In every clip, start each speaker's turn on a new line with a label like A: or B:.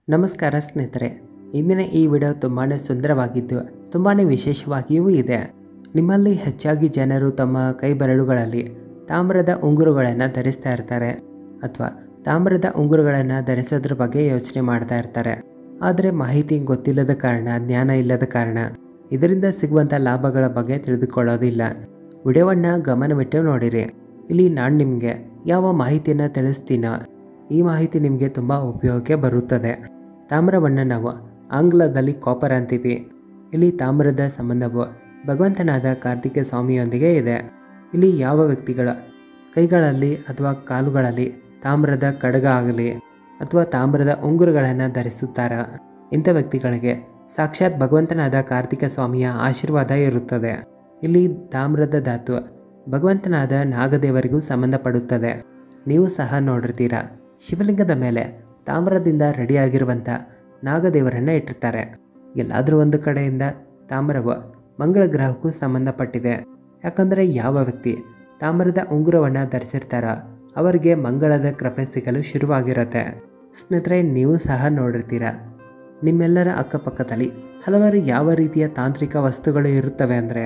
A: ನಮಸ್ಕಾರ ಸ್ನೇಹಿತರೆ, ಇಂದಿನ ಈ ವಿಡಿಯೋ ತುಂಬಾ ಸುಂದರವಾಗಿದ್ದು ತುಂಬಾ ವಿಶೇಷವಾಗಿಯೂ ಇದೆ. ನಿಮ್ಮಲ್ಲಿ ಹೆಚ್ಚಾಗಿ ಜನರು ತಮ್ಮ ಕೈ ಬೆರಳುಗಳಲ್ಲಿ ತಾಮ್ರದ ಉಂಗುರಗಳನ್ನು ಧರಿಸ್ತಾ ಇರ್ತಾರೆ ಅಥವಾ ತಾಮ್ರದ ಉಂಗುರಗಳನ್ನು ಧರಿಸೋದ್ರ ಬಗ್ಗೆ ಯೋಚನೆ ಮಾಡ್ತಾ ಇರ್ತಾರೆ. ಆದರೆ ಮಾಹಿತಿ ಗೊತ್ತಿಲ್ಲದ ಕಾರಣ, ಜ್ಞಾನ ಇಲ್ಲದ ಕಾರಣ ಇದರಿಂದ ಸಿಗುವಂಥ ಲಾಭಗಳ ಬಗ್ಗೆ ತಿಳಿದುಕೊಳ್ಳೋದಿಲ್ಲ. ವಿಡಿಯೋವನ್ನು ಗಮನವಿಟ್ಟು ನೋಡಿರಿ. ಇಲ್ಲಿ ನಾನು ನಿಮಗೆ ಯಾವ ಮಾಹಿತಿಯನ್ನು ತಿಳಿಸ್ತೀನೋ ಈ ಮಾಹಿತಿ ನಿಮಗೆ ತುಂಬ ಉಪಯೋಗಕ್ಕೆ ಬರುತ್ತದೆ. ತಾಮ್ರವನ್ನು ನಾವು ಆಂಗ್ಲದಲ್ಲಿ ಕಾಪರ್ ಅಂತೀವಿ. ಇಲ್ಲಿ ತಾಮ್ರದ ಸಂಬಂಧವು ಭಗವಂತನಾದ ಕಾರ್ತಿಕ ಸ್ವಾಮಿಯೊಂದಿಗೆ ಇದೆ. ಇಲ್ಲಿ ಯಾವ ವ್ಯಕ್ತಿಗಳ ಕೈಗಳಲ್ಲಿ ಅಥವಾ ಕಾಲುಗಳಲ್ಲಿ ತಾಮ್ರದ ಕಡಗ ಆಗಲಿ ಅಥವಾ ತಾಮ್ರದ ಉಂಗುರಗಳನ್ನು ಧರಿಸುತ್ತಾರೋ ಇಂಥ ವ್ಯಕ್ತಿಗಳಿಗೆ ಸಾಕ್ಷಾತ್ ಭಗವಂತನಾದ ಕಾರ್ತಿಕ ಸ್ವಾಮಿಯ ಆಶೀರ್ವಾದ ಇರುತ್ತದೆ. ಇಲ್ಲಿ ತಾಮ್ರದ ಧಾತು ಭಗವಂತನಾದ ನಾಗದೇವರಿಗೂ ಸಂಬಂಧಪಡುತ್ತದೆ. ನೀವು ಸಹ ನೋಡಿರ್ತೀರ, ಶಿವಲಿಂಗದ ಮೇಲೆ ತಾಮ್ರದಿಂದ ರೆಡಿಯಾಗಿರುವಂಥ ನಾಗದೇವರನ್ನು ಇಟ್ಟಿರ್ತಾರೆ. ಎಲ್ಲಾದರೂ ಒಂದು ಕಡೆಯಿಂದ ತಾಮ್ರವು ಮಂಗಳ ಗ್ರಹಕ್ಕೂ ಸಂಬಂಧಪಟ್ಟಿದೆ. ಯಾಕಂದರೆ ಯಾವ ವ್ಯಕ್ತಿ ತಾಮ್ರದ ಉಂಗುರವನ್ನು ಧರಿಸಿರ್ತಾರೋ ಅವರಿಗೆ ಮಂಗಳದ ಕೃಪೆ ಸಿಗಲು ಶುರುವಾಗಿರುತ್ತೆ. ಸ್ನೇಹಿತರೆ, ನೀವು ಸಹ ನೋಡಿರ್ತೀರ, ನಿಮ್ಮೆಲ್ಲರ ಅಕ್ಕಪಕ್ಕದಲ್ಲಿ ಹಲವಾರು ಯಾವ ರೀತಿಯ ತಾಂತ್ರಿಕ ವಸ್ತುಗಳು ಇರುತ್ತವೆ ಅಂದರೆ,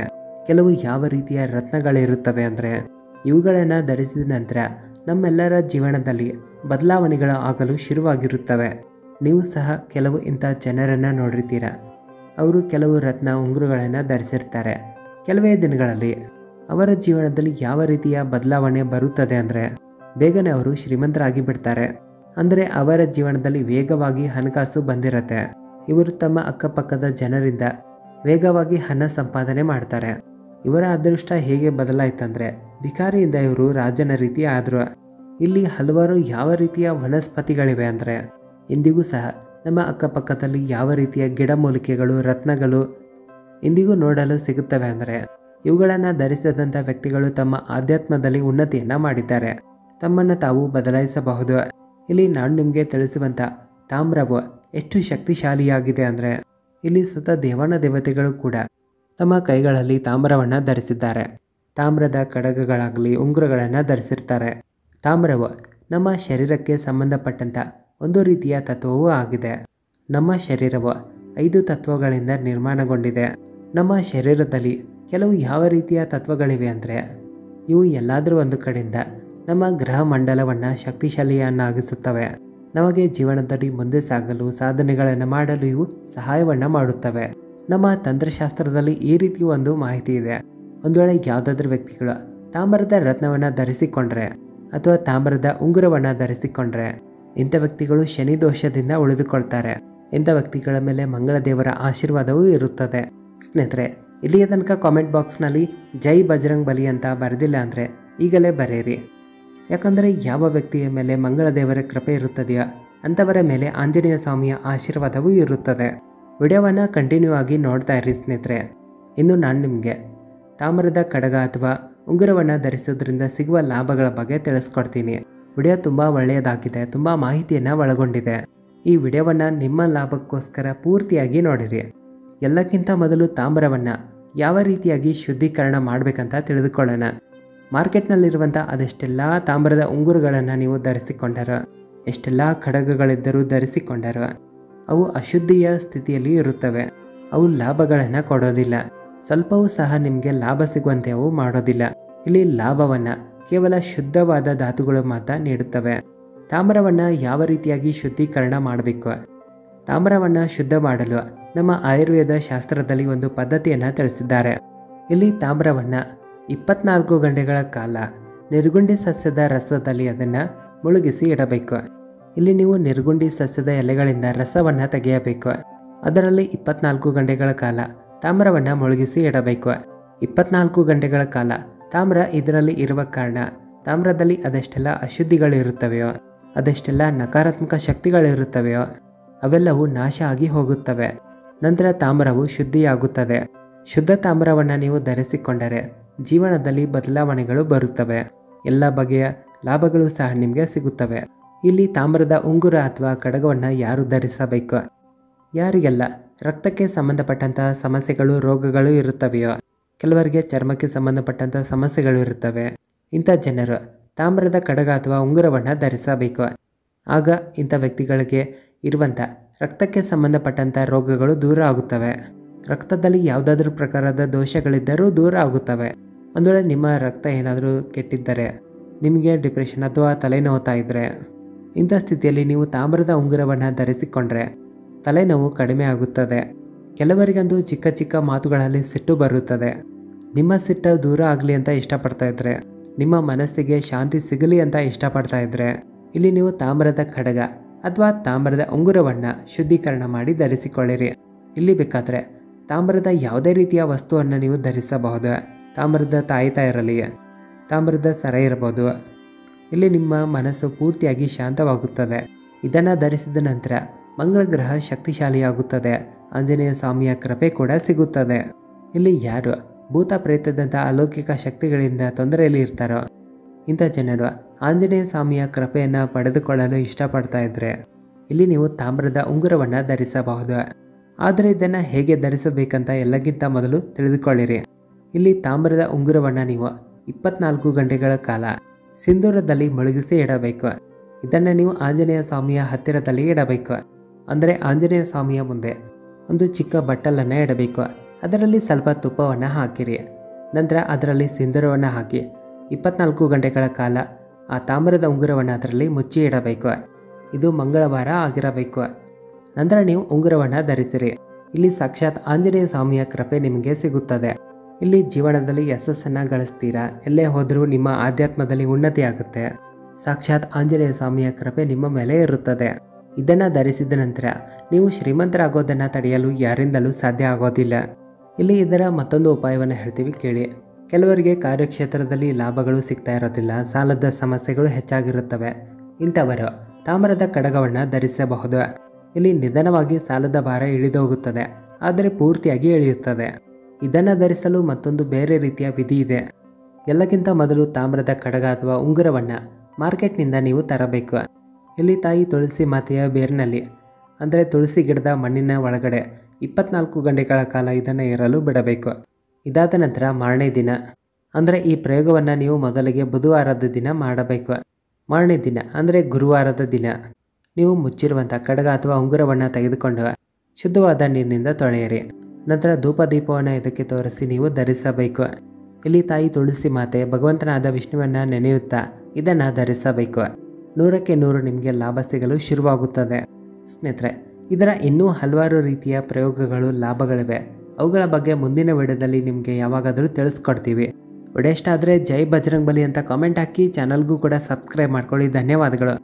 A: ಕೆಲವು ಯಾವ ರೀತಿಯ ರತ್ನಗಳಿರುತ್ತವೆ ಅಂದರೆ, ಇವುಗಳನ್ನು ಧರಿಸಿದ ನಂತರ ನಮ್ಮೆಲ್ಲರ ಜೀವನದಲ್ಲಿ ಬದಲಾವಣೆಗಳು ಆಗಲು ಶುರುವಾಗಿರುತ್ತವೆ. ನೀವು ಸಹ ಕೆಲವು ಇಂಥ ಜನರನ್ನು ನೋಡಿರ್ತೀರ. ಅವರು ಕೆಲವು ರತ್ನ ಉಂಗುರಗಳನ್ನು ಧರಿಸಿರ್ತಾರೆ. ಕೆಲವೇ ದಿನಗಳಲ್ಲಿ ಅವರ ಜೀವನದಲ್ಲಿ ಯಾವ ರೀತಿಯ ಬದಲಾವಣೆ ಬರುತ್ತದೆ ಅಂದರೆ, ಬೇಗನೆ ಅವರು ಶ್ರೀಮಂತರಾಗಿ ಬಿಡ್ತಾರೆ. ಅಂದರೆ ಅವರ ಜೀವನದಲ್ಲಿ ವೇಗವಾಗಿ ಹಣಕಾಸು ಬಂದಿರತ್ತೆ. ಇವರು ತಮ್ಮ ಅಕ್ಕಪಕ್ಕದ ಜನರಿಂದ ವೇಗವಾಗಿ ಹಣ ಸಂಪಾದನೆ ಮಾಡ್ತಾರೆ. ಇವರ ಅದೃಷ್ಟ ಹೇಗೆ ಬದಲಾಯಿತಂದರೆ, ಭಿಕಾರಿಯಿಂದ ಇವರು ರಾಜನ ರೀತಿ ಆದರು. ಇಲ್ಲಿ ಹಲವಾರು ಯಾವ ರೀತಿಯ ವನಸ್ಪತಿಗಳಿವೆ ಅಂದರೆ, ಇಂದಿಗೂ ಸಹ ನಮ್ಮ ಅಕ್ಕಪಕ್ಕದಲ್ಲಿ ಯಾವ ರೀತಿಯ ಗಿಡಮೂಲಿಕೆಗಳು, ರತ್ನಗಳು ಇಂದಿಗೂ ನೋಡಲು ಸಿಗುತ್ತವೆ ಅಂದರೆ, ಇವುಗಳನ್ನು ಧರಿಸಿದಂಥ ವ್ಯಕ್ತಿಗಳು ತಮ್ಮ ಆಧ್ಯಾತ್ಮದಲ್ಲಿ ಉನ್ನತಿಯನ್ನು ಮಾಡಿದ್ದಾರೆ. ತಮ್ಮನ್ನು ತಾವು ಬದಲಾಯಿಸಬಹುದು. ಇಲ್ಲಿ ನಾನು ನಿಮಗೆ ತಿಳಿಸುವಂಥ ತಾಮ್ರವು ಎಷ್ಟು ಶಕ್ತಿಶಾಲಿಯಾಗಿದೆ ಅಂದರೆ, ಇಲ್ಲಿ ಸ್ವತಃ ದೇವಾನ ದೇವತೆಗಳು ಕೂಡ ತಮ್ಮ ಕೈಗಳಲ್ಲಿ ತಾಮ್ರವನ್ನು ಧರಿಸಿದ್ದಾರೆ. ತಾಮ್ರದ ಕಡಗಗಳಾಗಲಿ ಉಂಗುರಗಳನ್ನು ಧರಿಸಿರ್ತಾರೆ. ತಾಮ್ರವು ನಮ್ಮ ಶರೀರಕ್ಕೆ ಸಂಬಂಧಪಟ್ಟಂಥ ಒಂದು ರೀತಿಯ ತತ್ವವೂ ಆಗಿದೆ. ನಮ್ಮ ಶರೀರವು 5 ತತ್ವಗಳಿಂದ ನಿರ್ಮಾಣಗೊಂಡಿದೆ. ನಮ್ಮ ಶರೀರದಲ್ಲಿ ಕೆಲವು ಯಾವ ರೀತಿಯ ತತ್ವಗಳಿವೆ ಅಂದರೆ, ಇವು ಎಲ್ಲಾದರೂ ಒಂದು ಕಡೆಯಿಂದ ನಮ್ಮ ಗ್ರಹ ಮಂಡಲವನ್ನು ಶಕ್ತಿಶಾಲಿಯನ್ನಾಗಿಸುತ್ತವೆ. ನಮಗೆ ಜೀವನದಲ್ಲಿ ಮುಂದೆ ಸಾಗಲು, ಸಾಧನೆಗಳನ್ನು ಮಾಡಲು ಇವು ಸಹಾಯವನ್ನು ಮಾಡುತ್ತವೆ. ನಮ್ಮ ತಂತ್ರಶಾಸ್ತ್ರದಲ್ಲಿ ಈ ರೀತಿ ಒಂದು ಮಾಹಿತಿ ಇದೆ. ಒಂದು ವೇಳೆ ಯಾವುದಾದ್ರೂ ವ್ಯಕ್ತಿಗಳು ತಾಮ್ರದ ರತ್ನವನ್ನು ಧರಿಸಿಕೊಂಡ್ರೆ ಅಥವಾ ತಾಮ್ರದ ಉಂಗುರವನ್ನು ಧರಿಸಿಕೊಂಡ್ರೆ ಇಂಥ ವ್ಯಕ್ತಿಗಳು ಶನಿ ದೋಷದಿಂದ ಉಳಿದುಕೊಳ್ತಾರೆ. ಇಂಥ ವ್ಯಕ್ತಿಗಳ ಮೇಲೆ ಮಂಗಳ ದೇವರ ಆಶೀರ್ವಾದವೂ ಇರುತ್ತದೆ. ಸ್ನೇಹಿತರೆ, ಇಲ್ಲಿಯ ತನಕ ಕಾಮೆಂಟ್ ಬಾಕ್ಸ್ನಲ್ಲಿ ಜೈ ಬಜರಂಗ್ ಬಲಿ ಅಂತ ಬರೆದಿಲ್ಲ ಅಂದರೆ ಈಗಲೇ ಬರೆಯಿರಿ. ಯಾಕಂದರೆ ಯಾವ ವ್ಯಕ್ತಿಯ ಮೇಲೆ ಮಂಗಳ ದೇವರ ಕೃಪೆ ಇರುತ್ತದೆಯೋ ಅಂಥವರ ಮೇಲೆ ಆಂಜನೇಯ ಸ್ವಾಮಿಯ ಆಶೀರ್ವಾದವೂ ಇರುತ್ತದೆ. ವಿಡಿಯೋವನ್ನು ಕಂಟಿನ್ಯೂ ಆಗಿ ನೋಡ್ತಾ ಇರಿ ಸ್ನೇಹಿತರೆ. ಇನ್ನು ನಾನು ನಿಮಗೆ ತಾಮ್ರದ ಕಡಗ ಅಥವಾ ಉಂಗುರವನ್ನು ಧರಿಸೋದ್ರಿಂದ ಸಿಗುವ ಲಾಭಗಳ ಬಗ್ಗೆ ತಿಳಿಸ್ಕೊಡ್ತೀನಿ. ವಿಡಿಯೋ ತುಂಬ ಒಳ್ಳೆಯದಾಗಿದೆ, ತುಂಬ ಮಾಹಿತಿಯನ್ನು ಒಳಗೊಂಡಿದೆ. ಈ ವಿಡಿಯೋವನ್ನು ನಿಮ್ಮ ಲಾಭಕ್ಕೋಸ್ಕರ ಪೂರ್ತಿಯಾಗಿ ನೋಡಿರಿ. ಎಲ್ಲಕ್ಕಿಂತ ಮೊದಲು ತಾಮ್ರವನ್ನು ಯಾವ ರೀತಿಯಾಗಿ ಶುದ್ಧೀಕರಣ ಮಾಡಬೇಕಂತ ತಿಳಿದುಕೊಳ್ಳೋಣ. ಮಾರ್ಕೆಟ್ನಲ್ಲಿರುವಂಥ ಅದೆಷ್ಟೆಲ್ಲ ತಾಮ್ರದ ಉಂಗುರಗಳನ್ನು ನೀವು ಧರಿಸಿಕೊಂಡರೋ, ಎಷ್ಟೆಲ್ಲ ಕಡಗಗಳಿದ್ದರೂ ಧರಿಸಿಕೊಂಡರೋ ಅವು ಅಶುದ್ಧಿಯ ಸ್ಥಿತಿಯಲ್ಲಿ ಇರುತ್ತವೆ. ಅವು ಲಾಭಗಳನ್ನು ಕೊಡೋದಿಲ್ಲ. ಸ್ವಲ್ಪವೂ ಸಹ ನಿಮಗೆ ಲಾಭ ಸಿಗುವಂತೆ ಅವು ಮಾಡೋದಿಲ್ಲ. ಇಲ್ಲಿ ಲಾಭವನ್ನು ಕೇವಲ ಶುದ್ಧವಾದ ಧಾತುಗಳು ಮಾತ್ರ ನೀಡುತ್ತವೆ. ತಾಮ್ರವನ್ನು ಯಾವ ರೀತಿಯಾಗಿ ಶುದ್ಧೀಕರಣ ಮಾಡಬೇಕು? ತಾಮ್ರವನ್ನು ಶುದ್ಧ ಮಾಡಲು ನಮ್ಮ ಆಯುರ್ವೇದ ಶಾಸ್ತ್ರದಲ್ಲಿ ಒಂದು ಪದ್ಧತಿಯನ್ನು ತಿಳಿಸಿದ್ದಾರೆ. ಇಲ್ಲಿ ತಾಮ್ರವನ್ನು 24 ಗಂಟೆಗಳ ಕಾಲ ನಿರ್ಗುಂಡಿ ಸಸ್ಯದ ರಸದಲ್ಲಿ ಅದನ್ನು ಮುಳುಗಿಸಿ ಇಡಬೇಕು. ಇಲ್ಲಿ ನೀವು ನಿರ್ಗುಂಡಿ ಸಸ್ಯದ ಎಲೆಗಳಿಂದ ರಸವನ್ನು ತೆಗೆಯಬೇಕು. ಅದರಲ್ಲಿ 24 ಗಂಟೆಗಳ ಕಾಲ ತಾಮ್ರವನ್ನು ಮುಳುಗಿಸಿ ಇಡಬೇಕು. 24 ಗಂಟೆಗಳ ಕಾಲ ತಾಮ್ರ ಇದರಲ್ಲಿ ಇರುವ ಕಾರಣ ತಾಮ್ರದಲ್ಲಿ ಅದೆಷ್ಟೆಲ್ಲ ಅಶುದ್ಧಿಗಳಿರುತ್ತವೆಯೋ, ಅದೆಷ್ಟೆಲ್ಲ ನಕಾರಾತ್ಮಕ ಶಕ್ತಿಗಳಿರುತ್ತವೆಯೋ ಅವೆಲ್ಲವೂ ನಾಶ ಆಗಿ ಹೋಗುತ್ತವೆ. ನಂತರ ತಾಮ್ರವು ಶುದ್ಧಿಯಾಗುತ್ತದೆ. ಶುದ್ಧ ತಾಮ್ರವನ್ನು ನೀವು ಧರಿಸಿಕೊಂಡರೆ ಜೀವನದಲ್ಲಿ ಬದಲಾವಣೆಗಳು ಬರುತ್ತವೆ. ಎಲ್ಲ ಬಗೆಯ ಲಾಭಗಳು ಸಹ ನಿಮಗೆ ಸಿಗುತ್ತವೆ. ಇಲ್ಲಿ ತಾಮ್ರದ ಉಂಗುರ ಅಥವಾ ಕಡಗವನ್ನು ಯಾರು ಧರಿಸಬೇಕು? ಯಾರಿಗೆಲ್ಲ ರಕ್ತಕ್ಕೆ ಸಂಬಂಧಪಟ್ಟಂತಹ ಸಮಸ್ಯೆಗಳು, ರೋಗಗಳು ಇರುತ್ತವೆಯೋ, ಕೆಲವರಿಗೆ ಚರ್ಮಕ್ಕೆ ಸಂಬಂಧಪಟ್ಟಂಥ ಸಮಸ್ಯೆಗಳು ಇರುತ್ತವೆ. ಇಂಥ ಜನರು ತಾಮ್ರದ ಕಡಗ ಅಥವಾ ಉಂಗುರವನ್ನು ಧರಿಸಬೇಕು. ಆಗ ಇಂಥ ವ್ಯಕ್ತಿಗಳಿಗೆ ಇರುವಂಥ ರಕ್ತಕ್ಕೆ ಸಂಬಂಧಪಟ್ಟಂಥ ರೋಗಗಳು ದೂರ ಆಗುತ್ತವೆ. ರಕ್ತದಲ್ಲಿ ಯಾವುದಾದ್ರೂ ಪ್ರಕಾರದ ದೋಷಗಳಿದ್ದರೂ ದೂರ ಆಗುತ್ತವೆ. ಒಂದು ವೇಳೆ ನಿಮ್ಮ ರಕ್ತ ಏನಾದರೂ ಕೆಟ್ಟಿದ್ದರೆ, ನಿಮಗೆ ಡಿಪ್ರೆಷನ್ ಅಥವಾ ತಲೆನೋವ್ತಾ ಇದ್ದರೆ, ಇಂಥ ಸ್ಥಿತಿಯಲ್ಲಿ ನೀವು ತಾಮ್ರದ ಉಂಗುರವನ್ನು ಧರಿಸಿಕೊಂಡ್ರೆ ತಲೆನೋವು ಕಡಿಮೆ ಆಗುತ್ತದೆ. ಕೆಲವರಿಗಂತೂ ಚಿಕ್ಕ ಚಿಕ್ಕ ಮಾತುಗಳಲ್ಲಿ ಸಿಟ್ಟು ಬರುತ್ತದೆ. ನಿಮ್ಮ ಸಿಟ್ಟು ದೂರ ಆಗಲಿ ಅಂತ ಇಷ್ಟಪಡ್ತಾ ಇದ್ದರೆ, ನಿಮ್ಮ ಮನಸ್ಸಿಗೆ ಶಾಂತಿ ಸಿಗಲಿ ಅಂತ ಇಷ್ಟಪಡ್ತಾ ಇದ್ದರೆ, ಇಲ್ಲಿ ನೀವು ತಾಮ್ರದ ಖಡ್ಗ ಅಥವಾ ತಾಮ್ರದ ಉಂಗುರವನ್ನು ಶುದ್ಧೀಕರಣ ಮಾಡಿ ಧರಿಸಿಕೊಳ್ಳಿರಿ. ಇಲ್ಲಿ ಬೇಕಾದರೆ ತಾಮ್ರದ ಯಾವುದೇ ರೀತಿಯ ವಸ್ತುವನ್ನು ನೀವು ಧರಿಸಬಹುದು. ತಾಮ್ರದ ತಾಯಿತ ಇರಲಿ, ತಾಮ್ರದ ಸರ ಇರಬಹುದು. ಇಲ್ಲಿ ನಿಮ್ಮ ಮನಸ್ಸು ಪೂರ್ತಿಯಾಗಿ ಶಾಂತವಾಗುತ್ತದೆ. ಇದನ್ನು ಧರಿಸಿದ ನಂತರ ಮಂಗಳ ಗ್ರಹ ಶಕ್ತಿಶಾಲಿಯಾಗುತ್ತದೆ. ಆಂಜನೇಯ ಸ್ವಾಮಿಯ ಕೃಪೆ ಕೂಡ ಸಿಗುತ್ತದೆ. ಇಲ್ಲಿ ಯಾರು ಭೂತ ಪ್ರೇತದಂಥ ಅಲೌಕಿಕ ಶಕ್ತಿಗಳಿಂದ ತೊಂದರೆಯಲ್ಲಿ ಇರ್ತಾರೋ ಇಂಥ ಜನರು ಆಂಜನೇಯ ಸ್ವಾಮಿಯ ಕೃಪೆಯನ್ನು ಪಡೆದುಕೊಳ್ಳಲು ಇಷ್ಟಪಡ್ತಾ ಇದ್ದರೆ ಇಲ್ಲಿ ನೀವು ತಾಮ್ರದ ಉಂಗುರವನ್ನು ಧರಿಸಬಹುದು. ಆದರೆ ಇದನ್ನು ಹೇಗೆ ಧರಿಸಬೇಕಂತ ಎಲ್ಲಕ್ಕಿಂತ ಮೊದಲು ತಿಳಿದುಕೊಳ್ಳಿರಿ. ಇಲ್ಲಿ ತಾಮ್ರದ ಉಂಗುರವನ್ನು ನೀವು 24 ಗಂಟೆಗಳ ಕಾಲ ಸಿಂಧೂರದಲ್ಲಿ ಮುಳುಗಿಸಿ ಇಡಬೇಕು. ಇದನ್ನು ನೀವು ಆಂಜನೇಯ ಸ್ವಾಮಿಯ ಹತ್ತಿರದಲ್ಲಿ ಇಡಬೇಕು. ಅಂದರೆ ಆಂಜನೇಯ ಸ್ವಾಮಿಯ ಮುಂದೆ ಒಂದು ಚಿಕ್ಕ ಬಟ್ಟಲನ್ನು ಇಡಬೇಕು. ಅದರಲ್ಲಿ ಸ್ವಲ್ಪ ತುಪ್ಪವನ್ನು ಹಾಕಿರಿ. ನಂತರ ಅದರಲ್ಲಿ ಸಿಂಧೂರವನ್ನು ಹಾಕಿ 24 ಗಂಟೆಗಳ ಕಾಲ ಆ ತಾಮ್ರದ ಉಂಗುರವನ್ನು ಅದರಲ್ಲಿ ಮುಚ್ಚಿ ಇಡಬೇಕು. ಇದು ಮಂಗಳವಾರ ಆಗಿರಬೇಕು. ನಂತರ ನೀವು ಉಂಗುರವನ್ನು ಧರಿಸಿರಿ. ಇಲ್ಲಿ ಸಾಕ್ಷಾತ್ ಆಂಜನೇಯ ಸ್ವಾಮಿಯ ಕೃಪೆ ನಿಮಗೆ ಸಿಗುತ್ತದೆ. ಇಲ್ಲಿ ಜೀವನದಲ್ಲಿ ಯಶಸ್ಸನ್ನು ಗಳಿಸ್ತೀರಾ. ಎಲ್ಲೇ ಹೋದರೂ ನಿಮ್ಮ ಆಧ್ಯಾತ್ಮದಲ್ಲಿ ಉನ್ನತಿ ಆಗುತ್ತೆ. ಸಾಕ್ಷಾತ್ ಆಂಜನೇಯ ಸ್ವಾಮಿಯ ಕೃಪೆ ನಿಮ್ಮ ಮೇಲೆ ಇರುತ್ತದೆ. ಇದನ್ನು ಧರಿಸಿದ ನಂತರ ನೀವು ಶ್ರೀಮಂತರಾಗೋದನ್ನು ತಡೆಯಲು ಯಾರಿಂದಲೂ ಸಾಧ್ಯ ಆಗೋದಿಲ್ಲ. ಇಲ್ಲಿ ಇದರ ಮತ್ತೊಂದು ಉಪಾಯವನ್ನು ಹೇಳ್ತೀವಿ, ಕೇಳಿ. ಕೆಲವರಿಗೆ ಕಾರ್ಯಕ್ಷೇತ್ರದಲ್ಲಿ ಲಾಭಗಳು ಸಿಗ್ತಾ ಇರೋದಿಲ್ಲ, ಸಾಲದ ಸಮಸ್ಯೆಗಳು ಹೆಚ್ಚಾಗಿರುತ್ತವೆ. ಇಂಥವರು ತಾಮ್ರದ ಕಡಗವನ್ನು ಧರಿಸಬಹುದು. ಇಲ್ಲಿ ನಿಧಾನವಾಗಿ ಸಾಲದ ಭಾರ ಇಳಿದೋಗುತ್ತದೆ, ಆದರೆ ಪೂರ್ತಿಯಾಗಿ ಇಳಿಯುತ್ತದೆ. ಇದನ್ನು ಧರಿಸಲು ಮತ್ತೊಂದು ಬೇರೆ ರೀತಿಯ ವಿಧಿ ಇದೆ. ಎಲ್ಲಕ್ಕಿಂತ ಮೊದಲು ತಾಮ್ರದ ಕಡಗ ಅಥವಾ ಉಂಗುರವನ್ನು ಮಾರ್ಕೆಟ್ನಿಂದ ನೀವು ತರಬೇಕು. ಇಲ್ಲಿ ತಾಯಿ ತುಳಸಿ ಮಾತೆಯ ಬೇರಿನಲ್ಲಿ ಅಂದರೆ ತುಳಸಿ ಗಿಡದ ಮಣ್ಣಿನ ಒಳಗಡೆ 24 ಗಂಟೆಗಳ ಕಾಲ ಇದನ್ನು ಇರಲು ಬಿಡಬೇಕು. ಇದಾದ ನಂತರ ಮಾರನೇ ದಿನ ಅಂದರೆ ಈ ಪ್ರಯೋಗವನ್ನು ನೀವು ಮೊದಲಿಗೆ ಬುಧವಾರದ ದಿನ ಮಾಡಬೇಕು. ಮಾರನೇ ದಿನ ಅಂದರೆ ಗುರುವಾರದ ದಿನ ನೀವು ಮುಚ್ಚಿರುವಂಥ ಕಡಗ ಅಥವಾ ಉಂಗುರವನ್ನು ತೆಗೆದುಕೊಂಡು ಶುದ್ಧವಾದ ನೀರಿನಿಂದ ತೊಳೆಯಿರಿ. ನಂತರ ಧೂಪ ದೀಪವನ್ನು ಇದಕ್ಕೆ ತೋರಿಸಿ ನೀವು ಧರಿಸಬೇಕು. ಇಲ್ಲಿ ತಾಯಿ ತುಳಸಿ ಮಾತೆ ಭಗವಂತನಾದ ವಿಷ್ಣುವನ್ನು ನೆನೆಯುತ್ತಾ ಇದನ್ನು ಧರಿಸಬೇಕು. 100ಕ್ಕೆ 100 ನಿಮಗೆ ಲಾಭ ಸಿಗಲು ಶುರುವಾಗುತ್ತದೆ. ಸ್ನೇಹಿತರೆ, ಇದರ ಇನ್ನೂ ಹಲವಾರು ರೀತಿಯ ಪ್ರಯೋಗಗಳು, ಲಾಭಗಳಿವೆ. ಅವುಗಳ ಬಗ್ಗೆ ಮುಂದಿನ ವಿಡಿಯೋದಲ್ಲಿ ನಿಮಗೆ ಯಾವಾಗಾದರೂ ತಿಳಿಸ್ಕೊಡ್ತೀವಿ. ವಿಡಿಯೋ ಇಷ್ಟ ಆದರೆ ಜೈ ಬಜರಂಗ್ ಬಲಿ ಅಂತ ಕಾಮೆಂಟ್ ಹಾಕಿ, ಚಾನಲ್ಗೂ ಕೂಡ ಸಬ್ಸ್ಕ್ರೈಬ್ ಮಾಡ್ಕೊಳ್ಳಿ. ಧನ್ಯವಾದಗಳು.